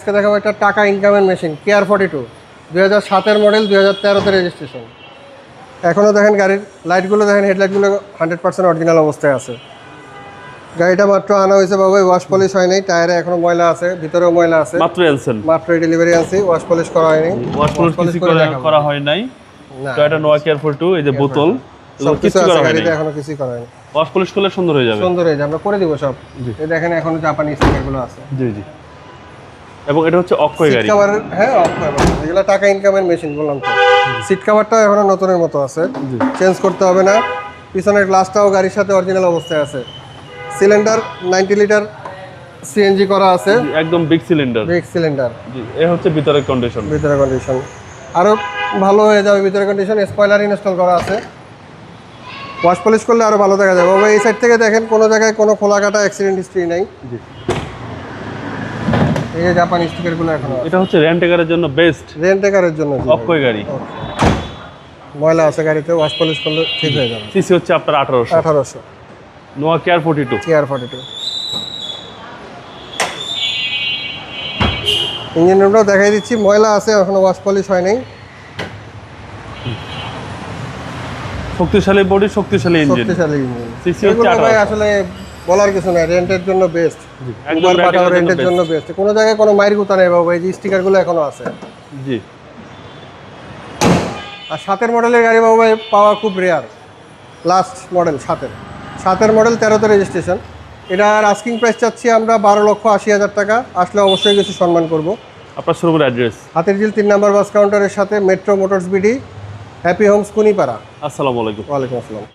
আজকে দেখাবো একটা টাকা ইনকামের মেশিন কেয়ার 42 2007-এর মডেল 2013-তে রেজিস্ট্রেশন। এখনও দেখেন গাড়ির লাইটগুলো দেখেন, হেডলাইটগুলো 100% অরিজিনাল অবস্থায় আছে। গাড়িটা মাত্র আনা হয়েছে বাবু, ওয়াশ পলিশ হয় নাই, টায়ারে এখনো ময়লা আছে, ভিতরেও ময়লা আছে। মাত্র আনছেন? মাত্র ডেলিভারি আনছি, ওয়াশ পলিশ করা হয়নি। ওয়াশ পলিশ করা হয় নাই। টয়োটা নোয়া কেয়ার 42 এই যে বোতল সব কিছু করা আছে হয়নি, গাড়িতে এখনো কিছুই করা হয়নি। ওয়াশ পলিশ করলে সুন্দর হয়ে যাবে। সুন্দর হয়ে যাবে, আমরা করে দিব সব। এই দেখেন এখনো জাপানি স্টিকারগুলো আছে। জি জি। এবং এটা হচ্ছে অক্ষয় গাড়ি। সিট কভার, হ্যাঁ অক্ষয়, এগুলো টাকা ইনকামের মেশিন বললাম তো। সিট কভারটাও এখনো নতুনের মতো আছে, চেঞ্জ করতে হবে না। পিছনের গ্লাসটাও গাড়ির সাথে অরিজিনাল অবস্থায় আছে। সিলিন্ডার 90 লিটার সিএনজি করা আছে, একদম বিগ সিলিন্ডার। Big cylinder. জি, এই হচ্ছে ভিতরের কন্ডিশন। ভিতরের কন্ডিশন আরো ভালো হয়ে যাবে। ভিতরের কন্ডিশন, স্পয়লার ইনস্টল করা আছে। ওয়াশ পলিশ করলে আরো ভালো দেখা যাবে। এই সাইড থেকে দেখেন কোনো জায়গায় কোনো খোলা কাটা অ্যাক্সিডেন্ট হিস্ট্রি নাই। জি। এই যে জাপানি স্টিকারগুলো এখনো আছে। এটা হচ্ছে রেন্টেকারের জন্য বেস্ট। রেন্টেকারের জন্য অক্ষয় গাড়ি। ময়লা আছে গাড়িতে, ওয়াশ পলিশ করলে ঠিক হয়ে যাবে। সিসি হচ্ছে আপনার 1800 নোয়া কেয়ার 42। কেয়ার 42 ইঞ্জিন রুমটাও দেখাই দিচ্ছি, ময়লা আছে, এখনো ওয়াশ পলিশ হয় নাই। শক্তিশালী বডি, শক্তিশালী ইঞ্জিন। শক্তিশালী ইঞ্জিন। সিসি এগুলো হচ্ছে ভাই আসলে বলার কিছু নাই, রেন্টের জন্য বেস্ট। একদম রেন্টের জন্য বেস্ট। কোনো জায়গায় কোনো মাইর গুতা নেই বাবু, এই যে স্টিকারগুলো এখনো আছে। জি। আর 7-এর মডেলের গাড়ি বাবু ভাই পাওয়া খুব রেয়ার। লাস্ট মডেল 7-এর মডেল 13-তে রেজিস্ট্রেশন। এটার আস্কিং প্রাইস চাচ্ছি আমরা 12,80,000 টাকা। আসলে অবশ্যই কিছু সম্মান করব। আপনার শোরুমের অ্যাড্রেস? হাতিরঝিল 3 নম্বর বাস কাউন্টারের সাথে metro motors BD, happy Holmes Kunipara. আসসালামু আলাইকুম। ওয়ালাইকুম আসসালাম।